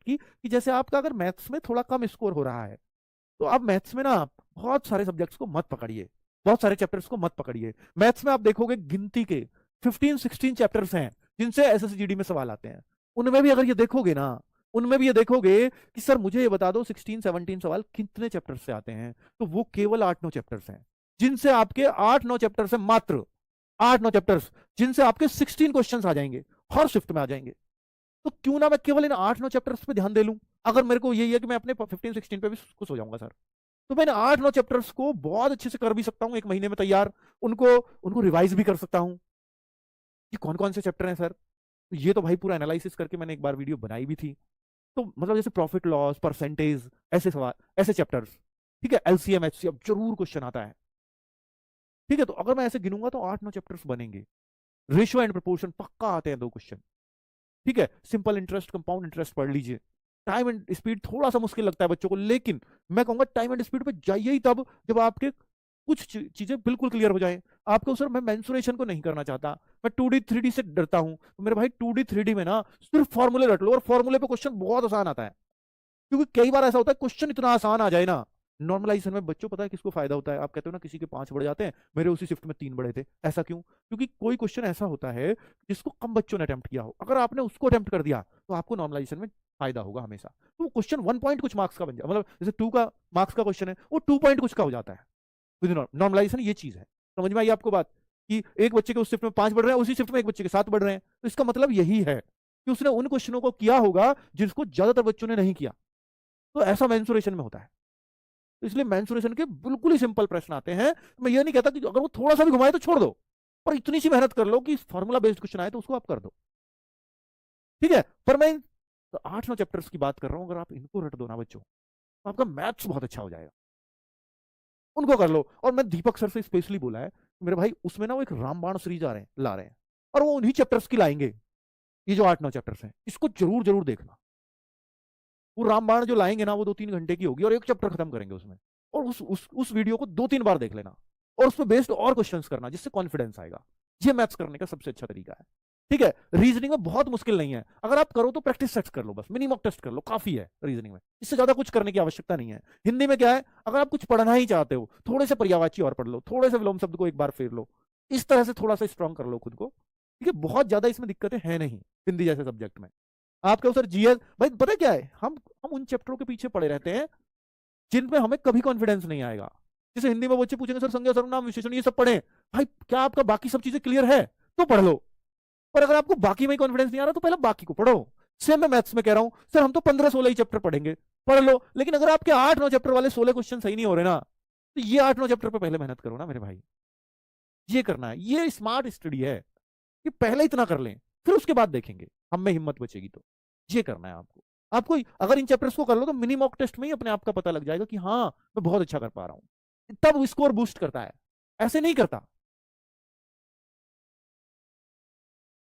की कि जैसे आपका अगर मैथ्स में थोड़ा कम स्कोर हो रहा है तो आप मैथ्स में ना बहुत सारे सब्जेक्ट्स को मत पकड़िए, बहुत सारे चैप्टर्स को मत पकड़िए। मैथ्स में आप देखोगे गिनती के 15-16 चैप्टर्स हैं जिनसे एसएसजीडी में सवाल आते हैं। उनमें भी अगर ये देखोगे ना, उनमें भी ये देखोगे कि सर मुझे ये बता दो 16-17 सवाल कितने चैप्टर से आते हैं, तो वो केवल 8-9 चैप्टर्स हैं जिनसे आपके 8-9 चैप्टर्स हैं, मात्र 8-9 चैप्टर्स जिनसे आपके 16 क्वेश्चंस आ जाएंगे, हर शिफ्ट में आ जाएंगे। तो क्यों ना मैं केवल इन 8-9 चैप्टर्स पे ध्यान दे लूं, अगर मेरे को यही है कि मैं अपने 15-16 पे भी खुश हो जाऊंगा सर। तो मैंने 8-9 चैप्टर्स को बहुत अच्छे से कर भी सकता हूं एक महीने में तैयार, उनको उनको रिवाइज भी कर सकता हूं कि कौन कौन से चैप्टर हैं सर। तो ये तो भाई पूरा एनालिसिस करके मैंने एक बार वीडियो बनाई भी थी। तो मतलब जैसे प्रॉफिट लॉस, परसेंटेज, ऐसे सवाल, ऐसे चैप्टर्स, ठीक है, एलसीएम एचसीएफ जरूर क्वेश्चन आता है। ठीक है, तो अगर मैं ऐसे गिनूंगा तो 8-9 चैप्टर्स बनेंगे। रेशियो एंड प्रोपोर्शन पक्का आते हैं 2 क्वेश्चन। ठीक है, सिंपल इंटरेस्ट, कंपाउंड इंटरेस्ट पढ़ लीजिए। टाइम एंड स्पीड थोड़ा सा मुश्किल लगता है बच्चों को, लेकिन मैं कहूंगा टाइम एंड स्पीड पे जाइए ही तब जब आपके कुछ चीजें बिल्कुल क्लियर हो जाए। आपको सर मैं मेंसुरेशन को नहीं करना चाहता, मैं 2D 3D से डरता हूं, तो मेरे भाई 2D 3D में ना सिर्फ फॉर्मूले रट लो, और फॉर्मूले पे क्वेश्चन बहुत आसान आता है। क्योंकि कई बार ऐसा होता है क्वेश्चन इतना आसान आ जाए ना, नॉर्मलाइजेशन में बच्चों पता है किसको फायदा होता है, आप कहते हो ना किसी के 5 बढ़ जाते हैं, मेरे उसी शिफ्ट में 3 बढ़े थे। ऐसा क्यों? क्योंकि कोई क्वेश्चन ऐसा होता है जिसको कम बच्चों ने अटेम्प्ट किया हो, अगर आपने उसको अटेम्प्ट कर दिया तो आपको नॉर्मलाइजेशन में फायदा होगा हमेशा। तो क्वेश्चन 1 पॉइंट कुछ मार्क्स का बन जाए, मतलब जैसे 2 का मार्क्स का क्वेश्चन है वो 2 पॉइंट कुछ का हो जाता है। नॉर्मलाइजेशन ये चीज है। समझ में आई आपको बात, कि एक बच्चे के उस शिफ्ट में 5 बढ़ रहे हैं, उसी शिफ्ट में एक बच्चे के 7 बढ़ रहे हैं, तो इसका मतलब यही है कि उसने उन क्वेश्चनों को किया होगा जिसको ज्यादातर बच्चों ने नहीं किया। तो ऐसा मेंसुरेशन में होता है। तो इसलिए मेंसुरेशन के बिल्कुल ही सिंपल प्रश्न आते हैं। मैं ये नहीं कहता कि अगर वो थोड़ा सा भी घुमाए तो छोड़ दो, पर इतनी सी मेहनत कर लो कि फॉर्मूला बेस्ड क्वेश्चन आए तो उसको आप कर दो। ठीक है, पर मैं तो 8-9 चैप्टर्स की बात कर रहा हूं, अगर आप इनको रट दो ना बच्चों, तो आपका मैथ्स बहुत अच्छा हो जाएगा। उनको कर लो। और मैं दीपक सर से स्पेशली बोला है मेरे भाई, उसमें ना वो एक रामबाण सीरीज ला रहे हैं, और वो उन्हीं चैप्टर्स की लाएंगे। ये जो 8-9 चैप्टर्स हैं इसको जरूर जरूर देखना। वो रामबाण जो लाएंगे ना वो 2-3 घंटे की होगी और एक चैप्टर खत्म करेंगे उसमें। और उस वीडियो को 2-3 बार देख लेना, और उस पर बेस्ड और क्वेश्चंस करना, जिससे कॉन्फिडेंस आएगा। ये मैथ्स करने का सबसे अच्छा तरीका है। ठीक है, रीजनिंग में बहुत मुश्किल नहीं है, अगर आप करो तो प्रैक्टिस सेट्स कर लो, बस मिनी मॉक टेस्ट कर लो, काफी है रीजनिंग में, इससे ज्यादा कुछ करने की आवश्यकता नहीं है। हिंदी में क्या है, अगर आप कुछ पढ़ना ही चाहते हो, थोड़े से पर्यायवाची और पढ़ लो, थोड़े से विलोम शब्द को एक बार फेर लो, इस तरह से थोड़ा सा स्ट्रॉन्ग कर लो खुद को। ठीक है, बहुत ज्यादा इसमें दिक्कतें हैं नहीं हिंदी जैसे सब्जेक्ट में। आपके सर जीएस भाई पता क्या है, हम उन चैप्टरों के पीछे पड़े रहते हैं जिनमें हमें कभी कॉन्फिडेंस नहीं आएगा। जैसे हिंदी में बच्चे पूछेंगे सर संज्ञा सर्वनाम विशेषण ये सब पढ़े, भाई क्या आपका बाकी सब चीजें क्लियर है तो पढ़ लो, पर अगर आपको बाकी में कॉन्फिडेंस नहीं आ रहा तो पहले बाकी को पढ़ो। सेम मैं मैथ्स में कह रहा हूं, सर हम तो 15-16 ही चैप्टर पढ़ेंगे, पढ़ लो, लेकिन अगर आपके 8-9 चैप्टर वाले 16 क्वेश्चन सही नहीं हो रहे ना, तो ये 8-9 चैप्टर पर पहले मेहनत करो ना मेरे भाई। ये करना है, ये स्मार्ट स्टडी है कि पहले इतना कर लें, फिर उसके बाद देखेंगे हम में हिम्मत बचेगी तो। ये करना है आपको। आपको अगर इन चैप्टर्स को कर लो तो मिनी मॉक टेस्ट में ही अपने आप का पता लग जाएगा कि हाँ मैं बहुत अच्छा कर पा रहा हूं, तब स्कोर बूस्ट करता है, ऐसे नहीं करता।